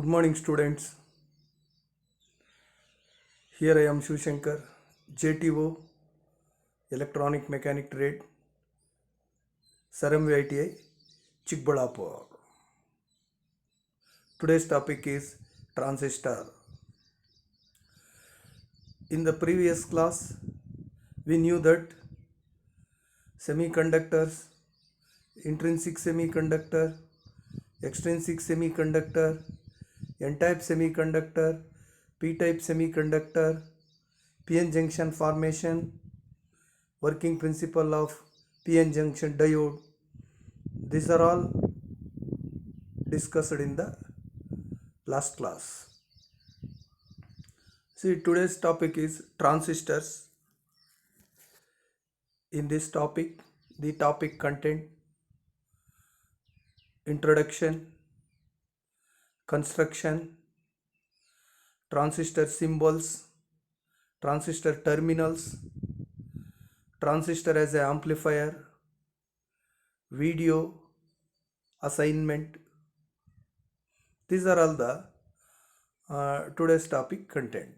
Good morning, students. Here I am Shivshankar, JTO, Electronic Mechanic Trade, Saram ITI, Chikbalapur. Today's topic is transistor. In the previous class, we knew that semiconductors, intrinsic semiconductor, extrinsic semiconductor, N-type semiconductor, P-type semiconductor, PN junction formation, working principle of PN junction diode. These are all discussed in the last class. See, today's topic is transistors. In this topic, the topic content, introduction, construction, transistor symbols, transistor terminals, transistor as an amplifier, video, assignment. These are all the today's topic content.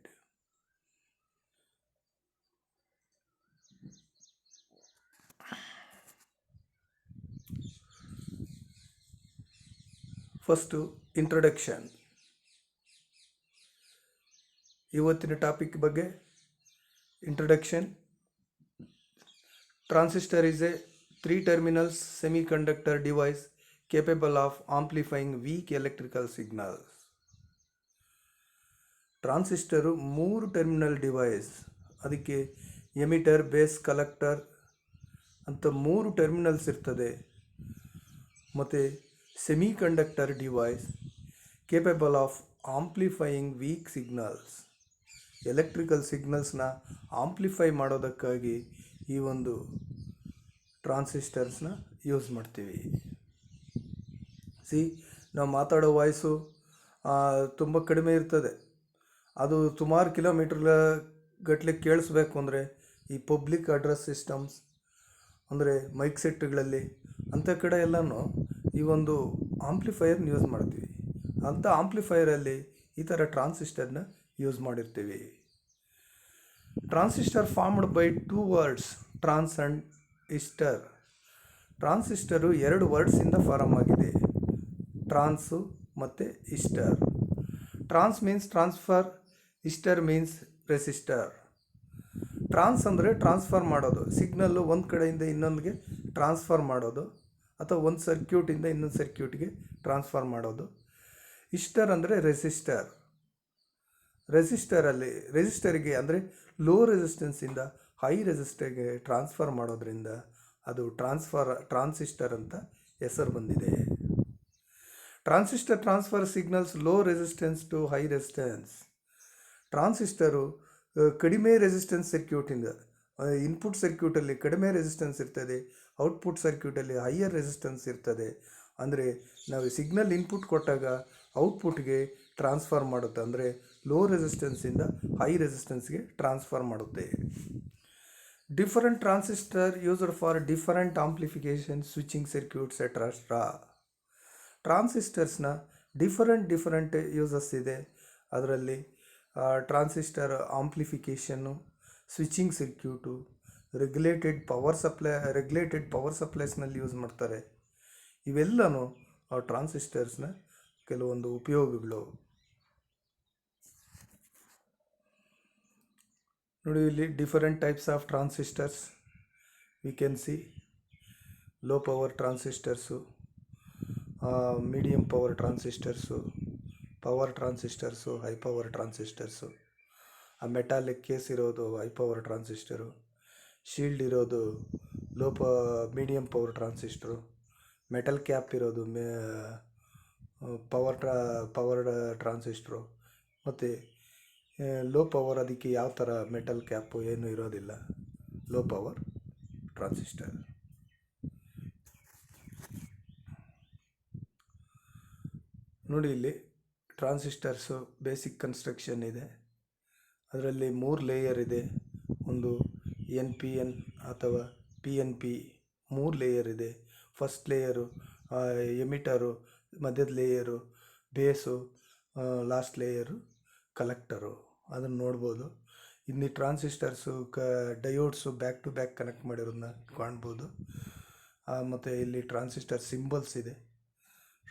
First, introduction. ಇವತ್ತಿನ topic ಬಗ್ಗೆ introduction. Transistor is a 3-terminal semiconductor device capable of amplifying weak electrical signals. Transistor 3 terminal device, ಅದಕ್ಕೆ emitter, base, collector ಅಂತ 3 terminals ಇರ್ತದೆ. ಮತ್ತು semiconductor device capable of amplifying weak signals, electrical ಸಿಗ್ನಲ್ಸ್ನ amplify ಮಾಡೋದಕ್ಕಾಗಿ ಈ ಒಂದು ಟ್ರಾನ್ಸಿಸ್ಟರ್ಸ್ನ ಯೂಸ್ ಮಾಡ್ತೀವಿ. ನಾವು ಮಾತಾಡೋ ವಾಯ್ಸು ತುಂಬ ಕಡಿಮೆ ಇರ್ತದೆ. ಅದು ಸುಮಾರು ಕಿಲೋಮೀಟ್ರ್ ಗಟ್ಟಲೆ ಕೇಳಿಸ್ಬೇಕು ಅಂದರೆ ಈ ಪಬ್ಲಿಕ್ ಅಡ್ರೆಸ್ ಸಿಸ್ಟಮ್ಸ್ ಅಂದರೆ ಮೈಕ್ ಸೆಟ್ಗಳಲ್ಲಿ ಅಂಥ ಕಡೆ ಎಲ್ಲನೂ ಈ ಒಂದು ಆಂಪ್ಲಿಫೈಯರ್ನ ಯೂಸ್ ಮಾಡ್ತೀವಿ. ಅಂಥ ಆಂಪ್ಲಿಫೈಯರಲ್ಲಿ ಈ ಥರ ಟ್ರಾನ್ಸಿಸ್ಟರ್ನ ಯೂಸ್ ಮಾಡಿರ್ತೀವಿ. Transistor formed by 2 words, trans and istor. Transistor 2 ವರ್ಡ್ಸಿಂದ ಫಾರಮ್ ಆಗಿದೆ, ಟ್ರಾನ್ಸು ಮತ್ತು istor. Trans means transfer, istor means resistor. Trans ಅಂದರೆ ಟ್ರಾನ್ಸ್ಫರ್ ಮಾಡೋದು, ಸಿಗ್ನಲ್ಲು ಒಂದು ಕಡೆಯಿಂದ ಇನ್ನೊಂದಿಗೆ ಟ್ರಾನ್ಸ್ಫರ್ ಮಾಡೋದು, ಅಥವಾ ಒಂದು ಸರ್ಕ್ಯೂಟಿಂದ ಇನ್ನೊಂದು ಸರ್ಕ್ಯೂಟ್ಗೆ ಟ್ರಾನ್ಸ್ಫರ್ ಮಾಡೋದು. ಇಸ್ಟರ್ ಅಂದರೆ ರೆಸಿಸ್ಟರ್. ರೆಸಿಸ್ಟರಿಗೆ ಅಂದರೆ ಲೋ ರೆಸಿಸ್ಟೆನ್ಸಿಂದ ಹೈ ರೆಸಿಸ್ಟರ್ಗೆ ಟ್ರಾನ್ಸ್ಫರ್ ಮಾಡೋದ್ರಿಂದ ಅದು ಟ್ರಾನ್ಸಿಸ್ಟರ್ ಅಂತ ಹೆಸರು ಬಂದಿದೆ. Transistor transfer signals low resistance to high resistance. Transistor ಕಡಿಮೆ ರೆಸಿಸ್ಟೆನ್ಸ್ ಸರ್ಕ್ಯೂಟಿಂದ, ಇನ್ಪುಟ್ ಸರ್ಕ್ಯೂಟಲ್ಲಿ ಕಡಿಮೆ ರೆಸಿಸ್ಟೆನ್ಸ್ ಇರ್ತದೆ, ಔಟ್ಪುಟ್ ಸರ್ಕ್ಯೂಟಲ್ಲಿ ಹೈಯರ್ ರೆಸಿಸ್ಟೆನ್ಸ್ ಇರ್ತದೆ. ಅಂದರೆ ನಾವು ಸಿಗ್ನಲ್ ಇನ್ಪುಟ್ ಕೊಟ್ಟಾಗ ಔಟ್ಪುಟ್ಗೆ ಟ್ರಾನ್ಸ್ಫರ್ ಮಾಡುತ್ತೆ, ಅಂದರೆ ಲೋ ರೆಸಿಸ್ಟೆನ್ಸಿಂದ ಹೈ ರೆಸಿಸ್ಟೆನ್ಸ್ಗೆ ಟ್ರಾನ್ಸ್ಫರ್ ಮಾಡುತ್ತೆ. Different transistor used for different amplification, switching circuits etcetera. ಟ್ರಾನ್ಸಿಸ್ಟರ್ಸ್ನ ಡಿಫರೆಂಟ್ ಯೂಸಸ್ ಇದೆ. ಅದರಲ್ಲಿ transistor amplification, switching circuit, regulated power ಸಪ್ಲೈಸ್ನಲ್ಲಿ ಯೂಸ್ ಮಾಡ್ತಾರೆ. ಇವೆಲ್ಲನೂ ಟ್ರಾನ್ಸಿಸ್ಟರ್ಸ್ನ ಕೆಲವೊಂದು ಉಪಯೋಗಗಳು. ನೋಡಿ, ಇಲ್ಲಿ different types of transistors we can see. Low power transistors, medium power transistors, power transistors, high power transistors. ಆ ಮೆಟಾಲಿಕ್ ಕೇಸ್ ಇರೋದು ಹೈ ಪವರ್ ಟ್ರಾನ್ಸಿಸ್ಟರು, ಶೀಲ್ಡ್ ಇರೋದು medium power transistor, metal cap ಇರೋದು ಪವರ್ ಟ್ರಾನ್ಸಿಸ್ಟರು, ಮತ್ತು low power, ಅದಕ್ಕೆ ಯಾವ ಥರ metal cap ಏನೂ ಇರೋದಿಲ್ಲ, ಲೋ ಪವರ್ ಟ್ರಾನ್ಸಿಸ್ಟರ್. ನೋಡಿ, ಇಲ್ಲಿ ಟ್ರಾನ್ಸಿಸ್ಟರ್ಸು ಬೇಸಿಕ್ ಕನ್ಸ್ಟ್ರಕ್ಷನ್ ಇದೆ. ಅದರಲ್ಲಿ 3 ಲೇಯರ್ ಇದೆ. ಒಂದು NPN ಅಥವಾ PNP, 3 ಲೇಯರ್ ಇದೆ. ಫಸ್ಟ್ ಲೇಯರು ಎಮಿಟರು, ಮಧ್ಯದ ಲೇಯರು ಬೇಸು, ಲಾಸ್ಟ್ ಲೇಯರು ಕಲೆಕ್ಟರು, ಅದನ್ನು ನೋಡ್ಬೋದು. ಇಲ್ಲಿ ಟ್ರಾನ್ಸಿಸ್ಟರ್ಸು ಡಯೋಡ್ಸು ಬ್ಯಾಕ್ ಟು ಬ್ಯಾಕ್ ಕನೆಕ್ಟ್ ಮಾಡಿರೋದನ್ನ ಕಾಣ್ಬೋದು. ಮತ್ತು ಇಲ್ಲಿ ಟ್ರಾನ್ಸಿಸ್ಟರ್ ಸಿಂಬಲ್ಸ್ ಇದೆ.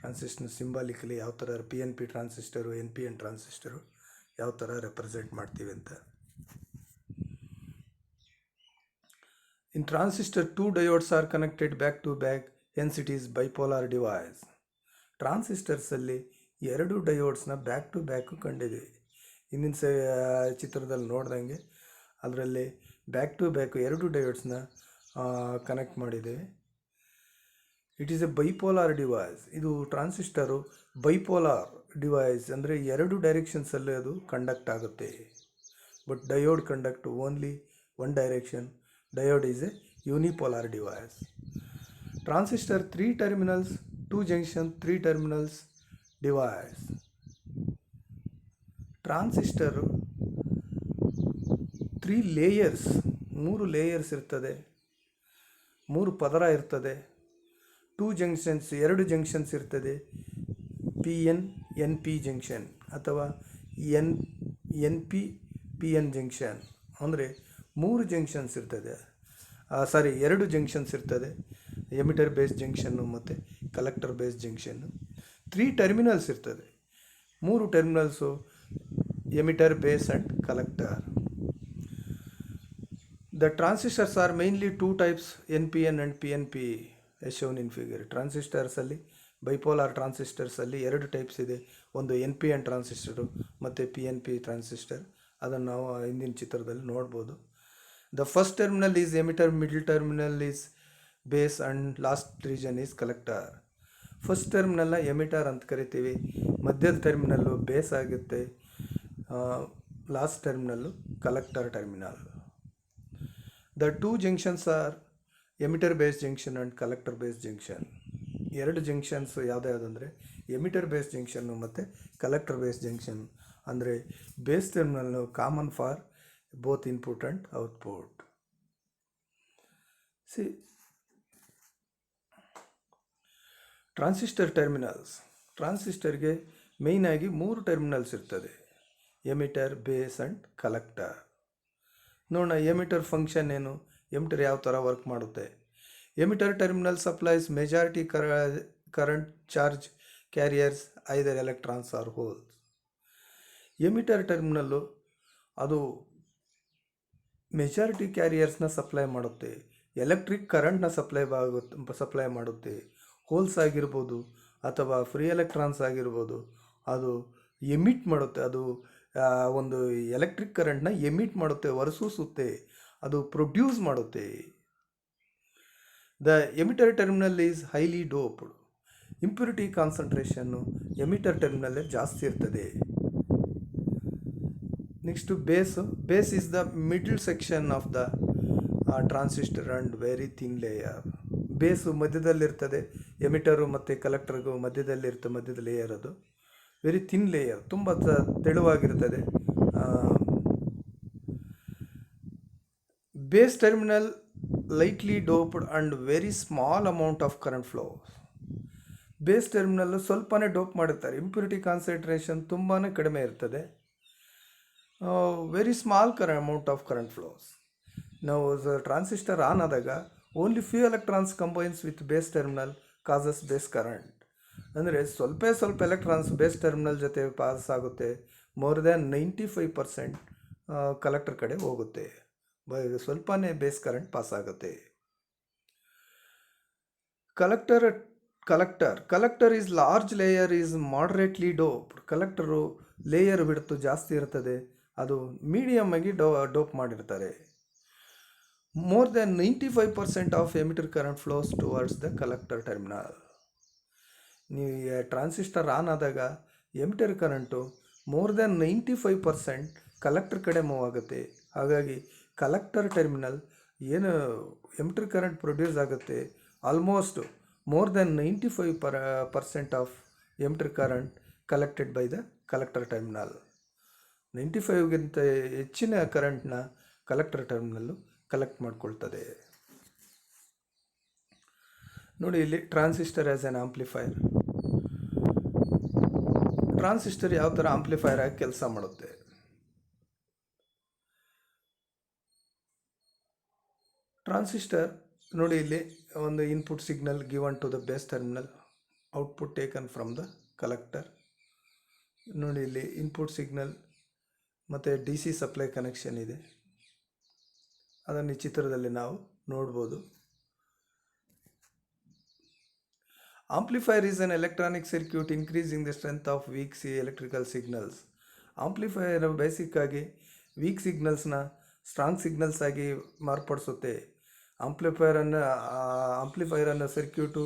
ಟ್ರಾನ್ಸಿಸ್ಟರ್ ಸಿಂಬಾಲಿಕಲಿ ಯಾವ ಥರ P N P transistor, N P N transistor ಯಾವ ಥರ ರೆಪ್ರೆಸೆಂಟ್ ಮಾಡ್ತೀವಿ ಅಂತ. In transistor, two diodes are connected back to back, hence it is bipolar device. ಟ್ರಾನ್ಸಿಸ್ಟರ್ಸಲ್ಲಿ ಎರಡು ಡಯೋಡ್ಸ್ನ ಬ್ಯಾಕ್ ಟು ಬ್ಯಾಕು ಕಂಡಿದ್ದೀವಿ. ಹಿಂದಿನ ಚಿತ್ರದಲ್ಲಿ ನೋಡ್ದಂಗೆ ಅದರಲ್ಲಿ ಬ್ಯಾಕ್ ಟು ಬ್ಯಾಕು ಎರಡು ಡಯೋಡ್ಸ್ನ ಕನೆಕ್ಟ್ ಮಾಡಿದ್ದೇವೆ. It is A bipolar device. ಇದು ಟ್ರಾನ್ಸಿಸ್ಟರು ಬೈಪೋಲಾರ್ ಡಿವೈಸ್, ಅಂದರೆ ಎರಡು ಡೈರೆಕ್ಷನ್ಸಲ್ಲಿ ಅದು ಕಂಡಕ್ಟ್ ಆಗುತ್ತೆ. But diode conduct only one direction. Diode is a unipolar device. Transistor 3 terminals, 2 junction, 3 terminals device. Transistor 3 layers, 3 layers ಇರ್ತದೆ, 3 ಪದರ ಇರ್ತದೆ. 2 junctions, 2 junctions ಇರ್ತದೆ. PN NP ಜಂಕ್ಷನ್ ಅಥವಾ NP PN ಜಂಕ್ಷನ್, ಅಂದರೆ 3 ಜಂಕ್ಷನ್ಸ್ ಇರ್ತದೆ. 2 ಜಂಕ್ಷನ್ಸ್ ಇರ್ತದೆ, ಎಮಿಟರ್ ಬೇಸ್ ಜಂಕ್ಷನ್ನು ಮತ್ತು collector base ಜಂಕ್ಷನ್ನು. 3 terminals ಇರ್ತದೆ, 3 terminals emitter base and collector. The transistors are mainly 2 types, NPN and PNP as shown in figure. ಟ್ರಾನ್ಸಿಸ್ಟರ್ಸಲ್ಲಿ bipolar ಟ್ರಾನ್ಸಿಸ್ಟರ್ಸಲ್ಲಿ 2 types ಇದೆ. ಒಂದು NPN ಟ್ರಾನ್ಸಿಸ್ಟರು ಮತ್ತು PNP ಟ್ರಾನ್ಸಿಸ್ಟರ್. ಅದನ್ನು ನಾವು ಹಿಂದಿನ ಚಿತ್ರದಲ್ಲಿ ನೋಡ್ಬೋದು. The first terminal is emitter, middle terminal is base and last region is collector. First ಟರ್ಮಿನಲ್ನ ಎಮಿಟರ್ ಅಂತ ಕರಿತೀವಿ, ಮಧ್ಯದ ಟರ್ಮಿನಲ್ಲು ಬೇಸ್ ಆಗುತ್ತೆ, last terminal collector terminal. The 2 junctions are emitter base junction and collector base junction. 2 junctions ಯಾವುದ್ಯಾವುದಂದರೆ emitter base junction ಮತ್ತು collector base junction. ಅಂದರೆ base terminal common for both input and output. See, transistor terminals. ಟ್ರಾನ್ಸಿಸ್ಟರ್ಗೆ ಮೇಯ್ನಾಗಿ 3 terminals ಇರ್ತದೆ, emitter, base and collector. ನೋಡೋಣ emitter function ಏನು, emitter ಯಾವ ಥರ ವರ್ಕ್ ಮಾಡುತ್ತೆ. Emitter terminal supplies majority current charge carriers ಐದರ್ electrons R holes. Emitter terminal ಅದು majority ಕ್ಯಾರಿಯರ್ಸ್ನ supply ಮಾಡುತ್ತೆ, ಎಲೆಕ್ಟ್ರಿಕ್ ಕರೆಂಟ್ನ ಸಪ್ಲೈ ಮಾಡುತ್ತೆ. ಹೋಲ್ಸ್ ಆಗಿರ್ಬೋದು ಅಥವಾ ಫ್ರೀ ಎಲೆಕ್ಟ್ರಾನ್ಸ್ ಆಗಿರ್ಬೋದು, ಅದು ಎಮಿಟ್ ಮಾಡುತ್ತೆ. ಅದು ಒಂದು ಎಲೆಕ್ಟ್ರಿಕ್ ಕರೆಂಟ್ನ ಎಮಿಟ್ ಮಾಡುತ್ತೆ, ಹೊರಸೂಸುತ್ತೆ, ಅದು ಪ್ರೊಡ್ಯೂಸ್ ಮಾಡುತ್ತೆ. The emitter terminal is highly doped. Impurity concentration emitter ಟರ್ಮಿನಲ್ಲೇ ಜಾಸ್ತಿ ಇರ್ತದೆ. Next base. Base is the middle section of the transistor and very thin layer. Base ಮಧ್ಯದಲ್ಲಿರ್ತದೆ, ಎಮಿಟರು ಮತ್ತು ಕಲೆಕ್ಟರ್ಗೂ ಮಧ್ಯದಲ್ಲಿರ್ತದೆ, ಮಧ್ಯದ ಲೇಯರ್ ಅದು ವೆರಿ ಥಿನ್ ಲೇಯರ್, ತುಂಬ ತೆಳುವಾಗಿರ್ತದೆ. Base terminal lightly doped and very small amount of current flow. Base terminal ಸ್ವಲ್ಪನೇ dope ಮಾಡಿರ್ತಾರೆ, impurity concentration ತುಂಬಾ ಕಡಿಮೆ ಇರ್ತದೆ, very small amount of current flows. ನಾವು ಟ್ರಾನ್ಸಿಸ್ಟರ್ ಆನ್ ಆದಾಗ only few electrons combines with base terminal causes base current. ಅಂದರೆ ಸ್ವಲ್ಪ electrons base terminal ಜೊತೆ ಪಾಸ್ ಆಗುತ್ತೆ. ಮೋರ್ ದ್ಯಾನ್ 95% ಕಲೆಕ್ಟರ್ ಕಡೆ ಹೋಗುತ್ತೆ, ಸ್ವಲ್ಪನೇ ಬೇಸ್ ಕರೆಂಟ್ ಪಾಸ್ ಆಗುತ್ತೆ. Collector is large layer is moderately doped. Collector layer ಬಿಡ್ತು ಜಾಸ್ತಿ ಇರ್ತದೆ, ಅದು ಮೀಡಿಯಮ್ ಆಗಿ ಡೋಪ್ ಮಾಡಿರ್ತಾರೆ. More than 95% of emitter current flows towards the collector terminal. ನೀವು ಟ್ರಾನ್ಸಿಸ್ಟರ್ ಆನ್ ಆದಾಗ emitter current more than 95% collector ಕಡೆ ಮೂವ್ ಆಗುತ್ತೆ. ಹಾಗಾಗಿ ಕಲೆಕ್ಟರ್ ಟರ್ಮಿನಲ್ ಏನು ಎಮಿಟರ್ ಕರೆಂಟ್ ಪ್ರೊಡ್ಯೂಸ್ ಆಗುತ್ತೆ, almost more than 95% of emitter current collected by the collector terminal. 95ಗಿಂತ ಹೆಚ್ಚಿನ ಕರೆಂಟ್ನ ಕಲೆಕ್ಟರ್ ಟರ್ಮಿನಲ್ಲು ಕಲೆಕ್ಟ್ ಮಾಡ್ಕೊಳ್ತದೆ. ನೋಡಿ ಇಲ್ಲಿ transistor as an amplifier. Transistor ಯಾವ ಥರ ಆಂಪ್ಲಿಫೈರ್ ಆಗಿ ಕೆಲಸ ಮಾಡುತ್ತೆ. ಟ್ರಾನ್ಸಿಸ್ಟರ್ ನೋಡಿ, ಇಲ್ಲಿ ಒಂದು input signal given to the base terminal, output taken from the collector. ನೋಡಿ, ಇಲ್ಲಿ ಇನ್ಪುಟ್ ಸಿಗ್ನಲ್ ಮತ್ತು ಡಿ ಸಿ ಸಪ್ಲೈ ಕನೆಕ್ಷನ್ ಇದೆ. ಅದನ್ನು ಈ ಚಿತ್ರದಲ್ಲಿ ನಾವು ನೋಡ್ಬೋದು. Amplifier is an electronic circuit increasing the strength of weak electrical signals. Amplifier ಬೇಸಿಕ್ಕಾಗಿ ವೀಕ್ ಸಿಗ್ನಲ್ಸ್ನ ಸ್ಟ್ರಾಂಗ್ ಸಿಗ್ನಲ್ಸ್ ಆಗಿ ಮಾರ್ಪಡಿಸುತ್ತೆ. ಆಂಪ್ಲಿಫೈರನ್ನು ಸರ್ಕ್ಯೂಟು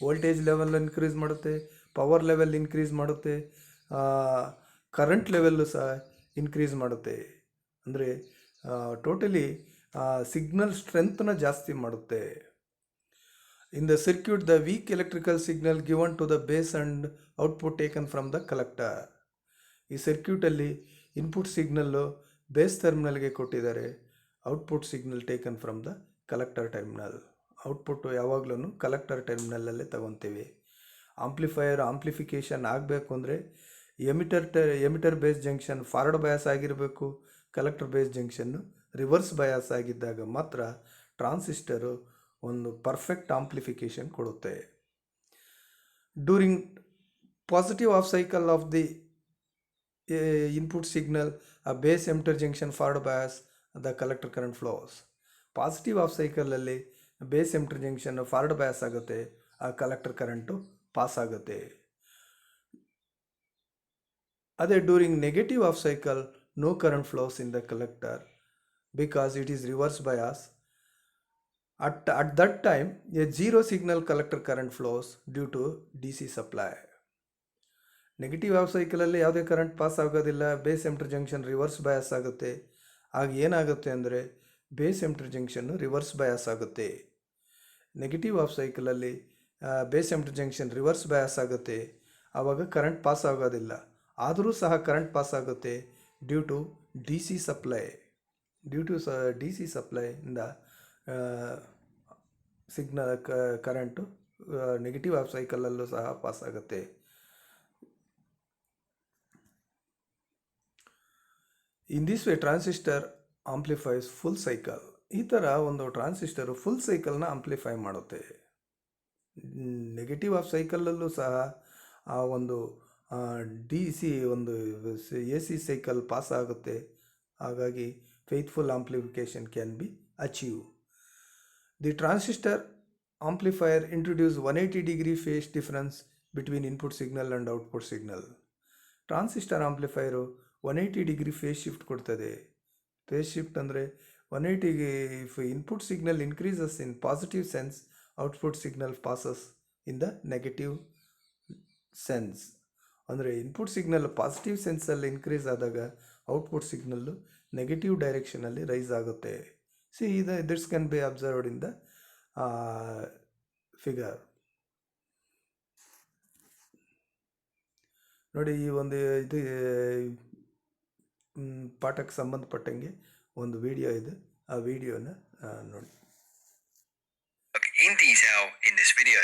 ವೋಲ್ಟೇಜ್ ಲೆವೆಲ್ ಇನ್ಕ್ರೀಸ್ ಮಾಡುತ್ತೆ, ಪವರ್ ಲೆವೆಲ್ ಇನ್ಕ್ರೀಸ್ ಮಾಡುತ್ತೆ, ಕರೆಂಟ್ ಲೆವೆಲ್ಲು ಸಹ ಇನ್ಕ್ರೀಸ್ ಮಾಡುತ್ತೆ. ಅಂದರೆ ಟೋಟಲಿ ಸಿಗ್ನಲ್ ಸ್ಟ್ರೆಂತ್ನ ಜಾಸ್ತಿ ಮಾಡುತ್ತೆ. In the circuit the weak electrical signal given to the base and output taken from the collector. ಈ ಸರ್ಕ್ಯೂಟಲ್ಲಿ ಇನ್ಪುಟ್ ಸಿಗ್ನಲ್ಲು ಬೇಸ್ ಟರ್ಮಿನಲ್ಗೆ ಕೊಟ್ಟಿದ್ದಾರೆ, output signal taken from the collector terminal. Output ಯಾವಾಗಲೂ collector ಟರ್ಮಿನಲ್ಲೇ ತಗೊತೀವಿ. Amplification ಆಗಬೇಕು ಅಂದರೆ emitter base junction forward bias ಆಗಿರಬೇಕು, collector base junction reverse bias ಆಗಿದ್ದಾಗ ಮಾತ್ರ ಟ್ರಾನ್ಸಿಸ್ಟರು ಒಂದು ಪರ್ಫೆಕ್ಟ್ ಆಂಪ್ಲಿಫಿಕೇಷನ್ ಕೊಡುತ್ತೆ. During positive of cycle of the input signal ಆ base emitter junction forward bias the collector current flows. Positive half ಸೈಕಲಲ್ಲಿ base emitter junction forward bias ಆಗುತ್ತೆ, ಆ collector current pass ಆಗುತ್ತೆ. ಅದೇ during negative half cycle no current flows in the collector because it is reverse bias. At that time, a zero signal collector current flows due to DC supply. Negative half ಸೈಕಲಲ್ಲಿ ಯಾವುದೇ current pass ಆಗೋದಿಲ್ಲ, base emitter junction reverse bias ಆಗುತ್ತೆ. ಆಗ ಏನಾಗುತ್ತೆ ಅಂದರೆ base emitter junction reverse bias ಆಗುತ್ತೆ. Negative half ಸೈಕಲಲ್ಲಿ base emitter junction reverse bias ಆಗುತ್ತೆ, ಆವಾಗ ಕರೆಂಟ್ ಪಾಸ್ ಆಗೋದಿಲ್ಲ. ಆದರೂ ಸಹ ಕರೆಂಟ್ ಪಾಸ್ ಆಗುತ್ತೆ due to D C supply. D C ಸಪ್ಲೈಯಿಂದ ಸಿಗ್ನಲ್ ಕರೆಂಟು ನೆಗೆಟಿವ್ ಆಫ್ ಸೈಕಲಲ್ಲೂ ಸಹ ಪಾಸ್ ಆಗುತ್ತೆ. In this way transistor amplifies full cycle. ಈ ಥರ ಒಂದು ಟ್ರಾನ್ಸಿಸ್ಟರು ಫುಲ್ ಸೈಕಲ್ನ ಆಂಪ್ಲಿಫೈ ಮಾಡುತ್ತೆ. ನೆಗೆಟಿವ್ ಆಫ್ ಸೈಕಲಲ್ಲೂ ಸಹ ಆ ಒಂದು ಡಿ ಸಿ ಒಂದು ಎ ಸಿ ಸೈಕಲ್ ಪಾಸ್ ಆಗುತ್ತೆ. ಹಾಗಾಗಿ faithful amplification can be achieved. The transistor amplifier introduces 180-degree phase difference between input signal and output signal. Transistor amplifier 180 phase shift ಕೊಡ್ತದೆ. Phase shift ಅಂದರೆ 180 if input signal increases in positive sense, output signal passes in the negative sense. ಅಂದರೆ input signal positive ಸೆನ್ಸಲ್ಲಿ increase ಆದಾಗ output signal negative ಡೈರೆಕ್ಷನಲ್ಲಿ rise ಆಗುತ್ತೆ. This can be observed in the figure. ನೋಡಿ, ಈ ಒಂದು ಇದು ಪಾಠಕ್ಕೆ ಸಂಬಂಧಪಟ್ಟಂಗೆ ಒಂದು ವಿಡಿಯೋ ಇದೆ, ಆ ವಿಡಿಯೋನ ನೋಡಿ. In detail in this video.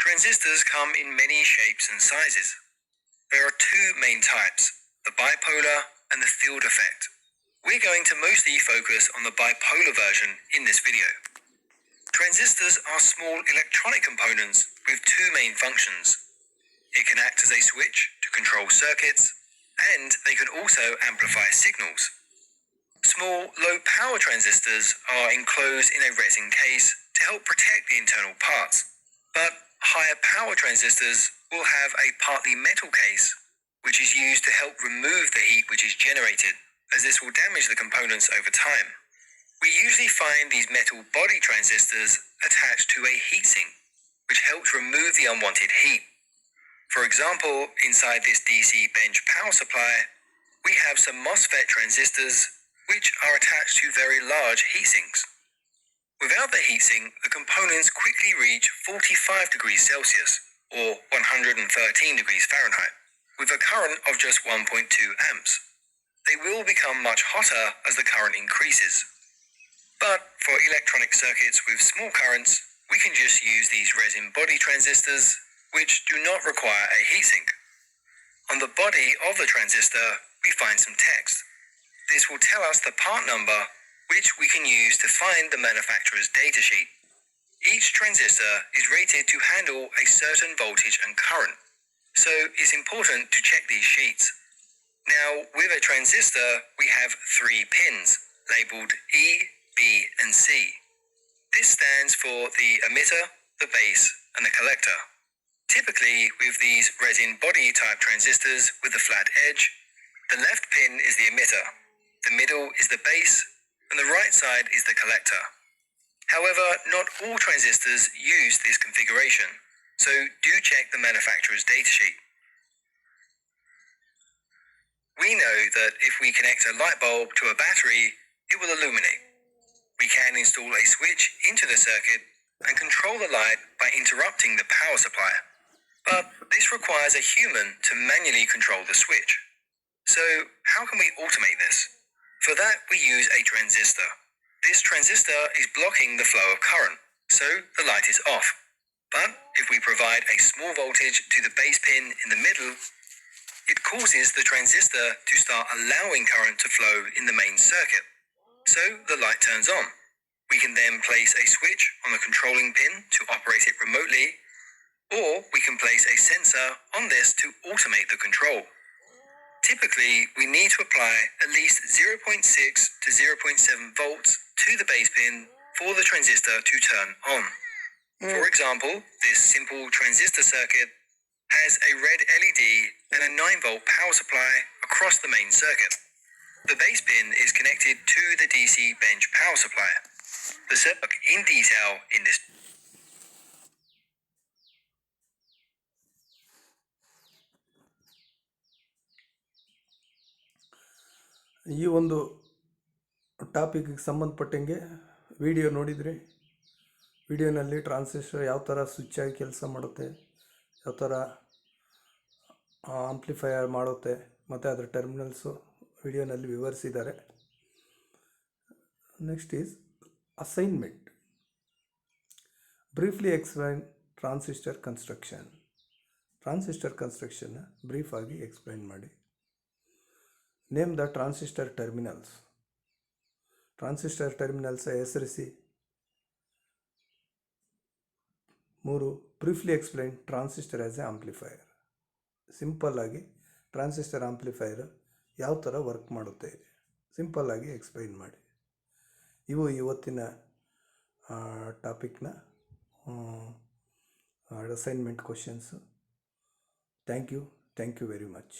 Transistors come in many shapes and sizes. There are two main types, the bipolar and the field effect. We're going to mostly focus on the bipolar version in this video. Transistors are small electronic components with two main functions. It can act as a switch to control circuits, and they can also amplify signals. Small, low-power transistors are enclosed in a resin case to help protect the internal parts, but higher power transistors will have a partly metal case, which is used to help remove the heat which is generated, as this will damage the components over time. We usually find these metal body transistors attached to a heatsink, which helps remove the unwanted heat. For example, inside this DC bench power supply, we have some MOSFET transistors which are attached to very large heatsinks. Without the heatsink, the components quickly reach 45 degrees Celsius, or 113 degrees Fahrenheit, with a current of just 1.2 amps. They will become much hotter as the current increases. But for electronic circuits with small currents, we can just use these resin body transistors, which do not require a heatsink. On the body of the transistor, we find some text. This will tell us the part number, which we can use to find the manufacturer's datasheet. Each transistor is rated to handle a certain voltage and current, so it's important to check these sheets. Now, with a transistor, we have 3 pins, labeled E, B, and C. This stands for the emitter, the base, and the collector. Typically, with these resin body type transistors with the flat edge, the left pin is the emitter, the middle is the base, and the right side is the collector. However, not all transistors use this configuration, so do check the manufacturer's datasheet. We know that if we connect a light bulb to a battery, it will illuminate. We can install a switch into the circuit and control the light by interrupting the power supply. But this requires a human to manually control the switch. So how can we automate this? For that, we use a transistor. This transistor is blocking the flow of current, so the light is off. But if we provide a small voltage to the base pin in the middle, it causes the transistor to start allowing current to flow in the main circuit. So the light turns on. We can then place a switch on the controlling pin to operate it remotely, or we can place a sensor on this to automate the control. Typically, we need to apply at least 0.6 to 0.7 volts to the base pin for the transistor to turn on. For example, this simple transistor circuit has a red LED and a 9-volt power supply across the main circuit. The base pin is connected to the DC bench power supply. The circuit in detail in this. ಈ ಒಂದು ಟಾಪಿಕ್ಗೆ ಸಂಬಂಧಪಟ್ಟಂಗೆ video ನೋಡಿದ್ರಿ. ವಿಡಿಯೋನಲ್ಲಿ transistor ಯಾವ ಥರ switch ಆಗಿ ಕೆಲಸ ಮಾಡುತ್ತೆ, ಯಾವ ಥರ ಆಂಪ್ಲಿಫೈಯರ್ ಮಾಡುತ್ತೆ, ಮತ್ತು ಅದರ ಟರ್ಮಿನಲ್ಸು ವಿಡಿಯೋನಲ್ಲಿ ವಿವರಿಸಿದ್ದಾರೆ. Next is assignment. Briefly explain transistor construction. Transistor ಕನ್ಸ್ಟ್ರಕ್ಷನ್ನ ಬ್ರೀಫಾಗಿ ಎಕ್ಸ್ಪ್ಲೈನ್ ಮಾಡಿ. Name the transistor terminals. Transistor terminals ಹೆಸರಿಸಿ. 3. Briefly explain transistor as a amplifier. ಸಿಂಪಲ್ಲಾಗಿ ಟ್ರಾನ್ಸಿಸ್ಟರ್ ಆಂಪ್ಲಿಫೈಯರ್ ಯಾವ ಥರ ವರ್ಕ್ ಮಾಡುತ್ತೆ ಸಿಂಪಲ್ಲಾಗಿ ಎಕ್ಸ್ಪ್ಲೈನ್ ಮಾಡಿ. ಇವು ಇವತ್ತಿನ ಟಾಪಿಕ್ನ assignment questions. Thank you very much.